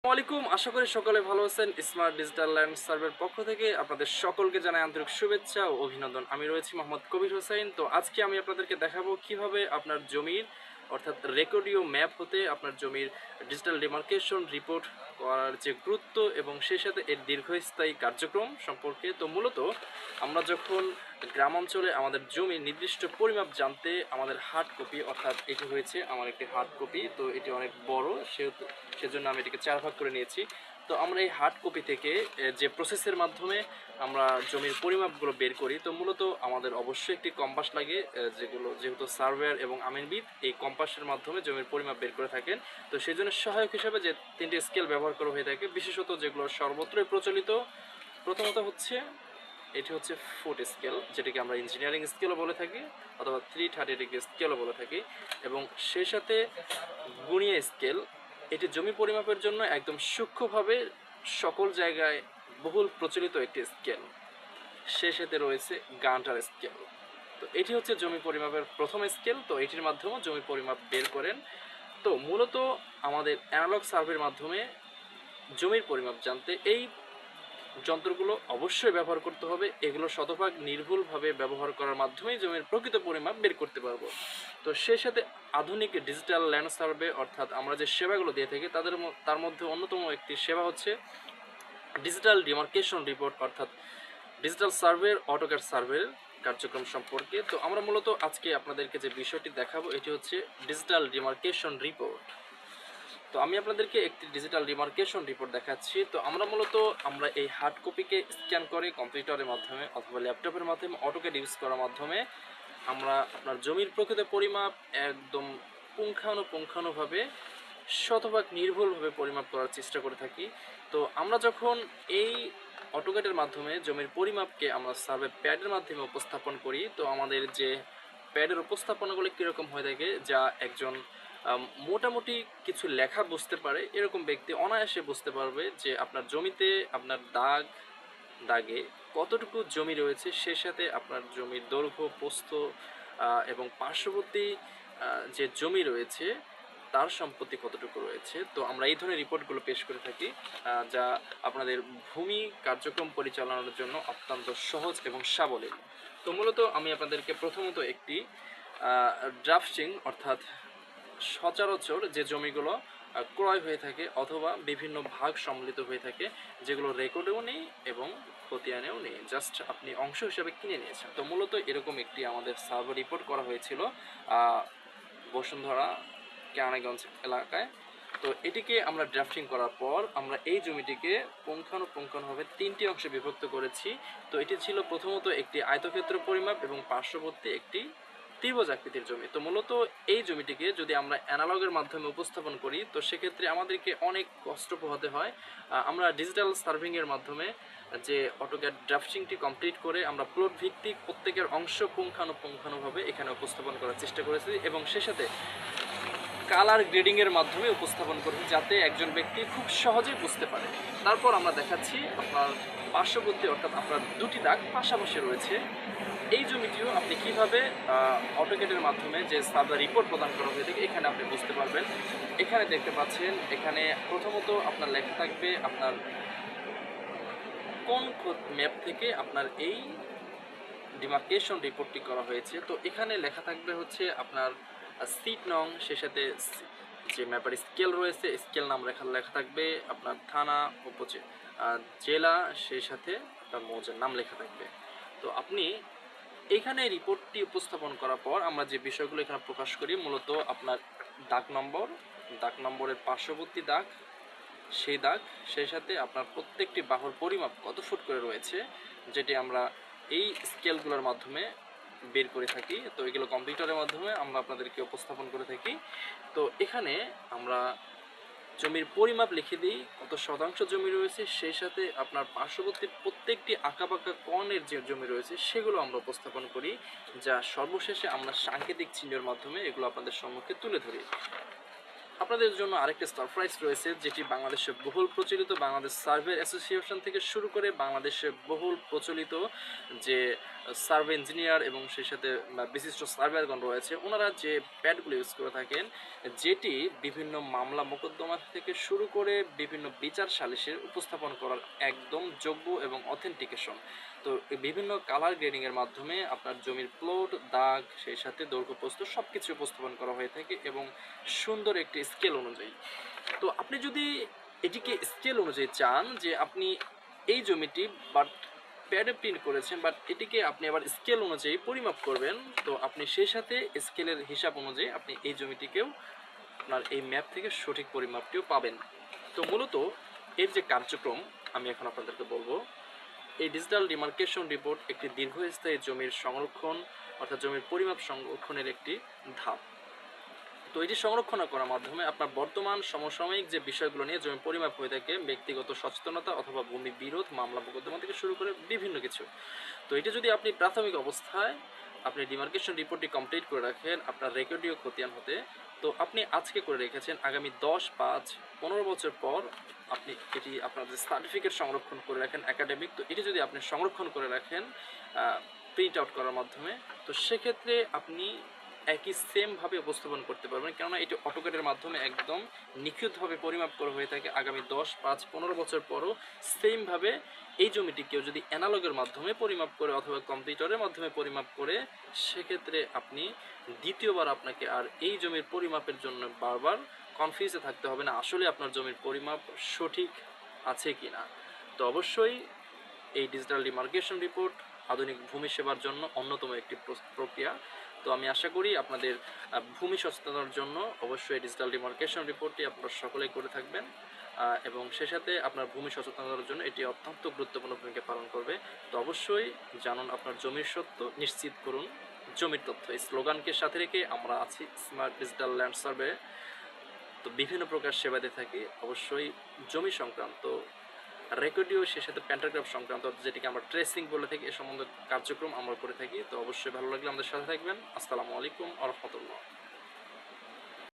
আসসালামাইকুম, আশা করি সকলে ভালো আছেন। স্মার্ট ডিজিটাল ল্যান্ড সার্ভের পক্ষ থেকে আপনাদের সকলকে জানাই আন্তরিক শুভেচ্ছা ও অভিনন্দন। আমি রয়েছি মোহাম্মদ কবির হোসেন। তো আজকে আমি আপনাদেরকে দেখাবো কিভাবে আপনার জমির অর্থাৎ রেকর্ডীয় ম্যাপ হতে আপনার জমির ডিজিটাল ডিমার্কেশন রিপোর্ট করার যে গুরুত্ব এবং সেই সাথে এর দীর্ঘস্থায়ী কার্যক্রম সম্পর্কে। তো মূলত আমরা যখন গ্রাম অঞ্চলে আমাদের জমির নির্দিষ্ট পরিমাপ জানতে আমাদের হার্ড কপি, অর্থাৎ এটি হয়েছে আমার একটি হার্ড কপি, তো এটি অনেক বড়, সেহেতু সেজন্য আমি এটিকে 4 ভাগ করে নিয়েছি। তো আমরা এই হার্ড কপি থেকে যে প্রসেসের মাধ্যমে আমরা জমির পরিমাপগুলো বের করি, তো মূলত আমাদের অবশ্যই একটি কম্পাস লাগে, যেহেতু সার্ভেয়ার এবং আমিনবিদ এই কম্পাসের মাধ্যমে জমির পরিমাপ বের করে থাকেন। তো সেই জন্য সহায়ক হিসাবে যে 3টি স্কেল ব্যবহার করা হয়ে থাকে, বিশেষত যেগুলো সর্বত্রই প্রচলিত, প্রথমত হচ্ছে এটি হচ্ছে ফুট স্কেল, যেটিকে আমরা ইঞ্জিনিয়ারিং স্কেলও বলে থাকি অথবা 330 স্কেলও বলে থাকি, এবং সেই সাথে গুণিয়া স্কেল। এটি জমি পরিমাপের জন্য একদম সূক্ষ্মভাবে সকল জায়গায় বহুল প্রচলিত একটি স্কেল। সেই সাথে রয়েছে গান্টার স্কেল। তো এটি হচ্ছে জমি পরিমাপের প্রথম স্কেল। তো এটির মাধ্যমে জমি পরিমাপ বের করেন। তো মূলত আমাদের অ্যানালগ সার্ভের মাধ্যমে জমির পরিমাপ জানতে এই যন্ত্রগুলো অবশ্যই ব্যবহার করতে হবে। এগুলো শতভাগ নির্ভুলভাবে ব্যবহার করার মাধ্যমেই জমির প্রকৃত পরিমাপ বের করতে পারবো। তো সেই সাথে আধুনিক ডিজিটাল ল্যান্ড সার্ভে, অর্থাৎ আমরা যে সেবাগুলো দিয়ে থাকি তার মধ্যে অন্যতম একটি সেবা হচ্ছে ডিজিটাল ডিমার্কেশন রিপোর্ট, অর্থাৎ ডিজিটাল সার্ভের অটোক্যাড সার্ভের কার্যক্রম সম্পর্কে। তো আমরা মূলত আজকে আপনাদেরকে যে বিষয়টি দেখাবো এটি হচ্ছে ডিজিটাল ডিমার্কেশন রিপোর্ট। তো আমি আপনাদেরকে একটি ডিজিটাল ডিমার্কেশন রিপোর্ট দেখাচ্ছি। তো আমরা এই হার্ড কপিকে স্ক্যান করে কম্পিউটারের মাধ্যমে অথবা ল্যাপটপের মাধ্যমে অটোক্যাড ইউজ করার মাধ্যমে আমরা আপনার জমির প্রকৃত পরিমাপ একদম পুঙ্খানুপুঙ্খানুভাবে শতভাগ নির্ভুলভাবে পরিমাপ করার চেষ্টা করে থাকি। তো আমরা যখন এই অটোক্যাডের মাধ্যমে জমির পরিমাপকে আমরা সার্ভে প্যাডের মাধ্যমে উপস্থাপন করি, তো আমাদের যে প্যাডের উপস্থাপনাগুলো কীরকম হয়ে থাকে, যা একজন মোটামুটি কিছু লেখা বুঝতে পারে এরকম ব্যক্তি অনায়াসে বুঝতে পারবে যে আপনার জমিতে আপনার দাগে কতটুকু জমি রয়েছে, সে সাথে আপনার জমির দৈর্ঘ্য, প্রস্থ এবং পার্শ্ববর্তী যে জমি রয়েছে তার সম্পত্তি কতটুকু রয়েছে। তো আমরা এই ধরনের রিপোর্টগুলো পেশ করে থাকি, যা আপনাদের ভূমি কার্যক্রম পরিচালনার জন্য অত্যন্ত সহজ এবং সাবলীল। তো মূলত আমি আপনাদেরকে প্রথমত একটি ড্রাফটিং, অর্থাৎ সচরাচর যে জমিগুলো ক্রয় হয়ে থাকে অথবা বিভিন্ন ভাগ সম্মিলিত হয়ে থাকে, যেগুলো রেকর্ডেও নেই এবং খতিয়ানেও নেই, জাস্ট আপনি অংশ হিসাবে কিনে নিয়েছেন। তো মূলত এরকম একটি আমাদের সার্ভে রিপোর্ট করা হয়েছিল বসুন্ধরা কেরানীগঞ্জ এলাকায়। তো এটিকে আমরা ড্রাফটিং করার পর আমরা এই জমিটিকে পুঙ্খানুপুঙ্খানুভাবে 3টি অংশে বিভক্ত করেছি। তো এটি ছিল প্রথমত একটি আয়তক্ষেত্র পরিমাপ এবং পার্শ্ববর্তী একটি ত্রিভুজ আকৃতির জমি। তো মূলত এই জমিটিকে যদি আমরা অ্যানালগের মাধ্যমে উপস্থাপন করি, তো সেক্ষেত্রে আমাদেরকে অনেক কষ্ট পোহাতে হয়। আমরা ডিজিটাল সার্ভিংয়ের মাধ্যমে যে অটোক্যাড ড্রাফটিংটি কমপ্লিট করে আমরা প্লট ভিত্তিক প্রত্যেকের অংশ পুঙ্খানুপুঙ্খানুভাবে এখানে উপস্থাপন করার চেষ্টা করেছি এবং সে সাথে কালার গ্রেডিংয়ের মাধ্যমে উপস্থাপন করেছি, যাতে একজন ব্যক্তি খুব সহজেই বুঝতে পারে। তারপর আমরা দেখাচ্ছি আপনার পার্শ্ববর্তী, অর্থাৎ আপনার 2টি দাগ পাশাপাশি রয়েছে এই জমিটিও আপনি কীভাবে অটোক্যাডের মাধ্যমে যে সার্ভে রিপোর্ট প্রদান করা হয়ে থাকে এখানে আপনি বুঝতে পারবেন। এখানে দেখতে পাচ্ছেন, এখানে প্রথমত আপনার লেখা থাকবে আপনার কোন ম্যাপ থেকে আপনার এই ডিমার্কেশন রিপোর্টটি করা হয়েছে। তো এখানে লেখা থাকবে হচ্ছে আপনার সিট নং, সে সাথে যে ম্যাপের স্কেল রয়েছে স্কেল নাম লেখা থাকবে, আপনার থানা, জেলা, সেই সাথে আপনার মৌজার নাম লেখা থাকবে। তো আপনি এখানে রিপোর্টটি উপস্থাপন করার পর আমরা যে বিষয়গুলো এখানে প্রকাশ করি, মূলত আপনার দাগ নম্বরের পার্শ্ববর্তী দাগ, সেই দাগ, সেই সাথে আপনার প্রত্যেকটি বাহুর পরিমাপ কত ফুট করে রয়েছে, যেটি আমরা এই স্কেলগুলোর মাধ্যমে বের করে থাকি। তো এগুলো কম্পিউটারের মাধ্যমে আমরা আপনাদেরকে উপস্থাপন করে থাকি। তো এখানে আমরা জমির পরিমাপ লিখে দিই, কত শতাংশ জমি রয়েছে, সেই সাথে আপনার পার্শ্ববর্তী প্রত্যেকটি আঁকাবাঁকা কর্ণের যে জমি রয়েছে সেগুলো আমরা উপস্থাপন করি, যা সর্বশেষে আমরা সাংকেতিক চিহ্নের মাধ্যমে এগুলো আপনাদের সম্মুখে তুলে ধরি। আপনাদের জন্য আরেকটি সারপ্রাইজ রয়েছে, যেটি বাংলাদেশে বহুল প্রচলিত বাংলাদেশ সার্ভে অ্যাসোসিয়েশন থেকে শুরু করে বাংলাদেশে বহুল প্রচলিত যে সার্ভে ইঞ্জিনিয়ার এবং সেই সাথে বিশিষ্ট সার্ভেয়ারগণ রয়েছে, ওনারা যে প্যাডগুলো ইউজ করে থাকেন, যেটি বিভিন্ন মামলা মোকদ্দমা থেকে শুরু করে বিভিন্ন বিচার সালিসের উপস্থাপন করার একদম যোগ্য এবং অথেন্টিকেশন। তো এই বিভিন্ন কালার গ্রেডিংয়ের মাধ্যমে আপনার জমির প্লট, দাগ, সেই সাথে দৈর্ঘ্য প্রস্থ সব কিছু উপস্থাপন করা হয়ে থাকে এবং সুন্দর একটি স্কেল অনুযায়ী। তো আপনি যদি এটিকে স্কেল অনুযায়ী চান যে আপনি এই জমিটি বাট প্যাডে প্রিন্ট করেছেন, বাট এটিকে আপনি আবার স্কেল অনুযায়ী পরিমাপ করবেন, তো আপনি সেই সাথে স্কেলের হিসাব অনুযায়ী আপনি এই জমিটিকেও আপনার এই ম্যাপ থেকে সঠিক পরিমাপটিও পাবেন। তো মূলত এর যে কার্যক্রম আমি এখন আপনাদেরকে বলবো, এই ডিজিটাল ডিমার্কেশন রিপোর্ট একটি দীর্ঘস্থায়ী জমির সংরক্ষণ অর্থাৎ জমির পরিমাপ সংরক্ষণের একটি ধাপ। তো এটি সংরক্ষণ করার মাধ্যমে আপনার বর্তমান সমসাময়িক যে বিষয়গুলো নিয়ে জমি পরিমাপ হয়ে থাকে, ব্যক্তিগত সচেতনতা অথবা ভূমি বিরোধ মামলা মোকদ্দমা থেকে শুরু করে বিভিন্ন কিছু। তো এটি যদি আপনি প্রাথমিক অবস্থায় আপনি ডিমার্কেশন রিপোর্টটি কমপ্লিট করে রাখেন আপনার রেকর্ডীয় খতিয়ান হতে, তো আপনি আজকে করে রেখেছেন, আগামী 10, 5, 15 বছর পর আপনি এটি আপনার যে সার্টিফিকেট সংরক্ষণ করে রাখেন একাডেমিক, তো এটি যদি আপনি সংরক্ষণ করে রাখেন প্রিন্ট আউট করার মাধ্যমে, তো সেক্ষেত্রে আপনি একই সেমভাবে উপস্থাপন করতে পারবেন, কেননা এটি অটোক্যাডের মাধ্যমে একদম নিখুঁতভাবে পরিমাপ করা হয়ে থাকে। আগামী 10, 5, 15 বছর পরও সেমভাবে এই জমিটি কেউ যদি অ্যানালগের মাধ্যমে পরিমাপ করে অথবা কম্পিউটারের মাধ্যমে পরিমাপ করে, সেক্ষেত্রে আপনি দ্বিতীয়বার আপনাকে আর এই জমির পরিমাপের জন্য বারবার কনফিউজে থাকতে হবে না আসলে আপনার জমির পরিমাপ সঠিক আছে কি না। তো অবশ্যই এই ডিজিটাল ডিমার্কেশন রিপোর্ট আধুনিক ভূমি সেবার জন্য অন্যতম একটি প্রক্রিয়া। তো আমি আশা করি আপনাদের ভূমি সচেতনতার জন্য অবশ্যই ডিজিটাল ডিমার্কেশন রিপোর্টটি আপনারা সকলেই করে থাকবেন, এবং সে সাথে আপনার ভূমি সচেতনতার জন্য এটি অত্যন্ত গুরুত্বপূর্ণ ভূমিকা পালন করবে। তো অবশ্যই জানুন আপনার জমির সত্য, নিশ্চিত করুন জমির তথ্য। এই স্লোগানকে সাথে রেখে আমরা আছি স্মার্ট ডিজিটাল ল্যান্ড সার্ভে। তো বিভিন্ন প্রকার সেবা দিয়ে থাকি অবশ্যই জমি সংক্রান্ত রেকর্ডিও, সে সাথে প্যান্টাগ্রাফ সংক্রান্ত যেটিকে আমরা ট্রেসিং বলে থাকি, এ সম্বন্ধে কার্যক্রম আমরা করে থাকি। তো অবশ্যই ভালো লাগলে আমাদের সাথে থাকবেন। আসসালামু আলাইকুম আ রহমতুল্লাহ।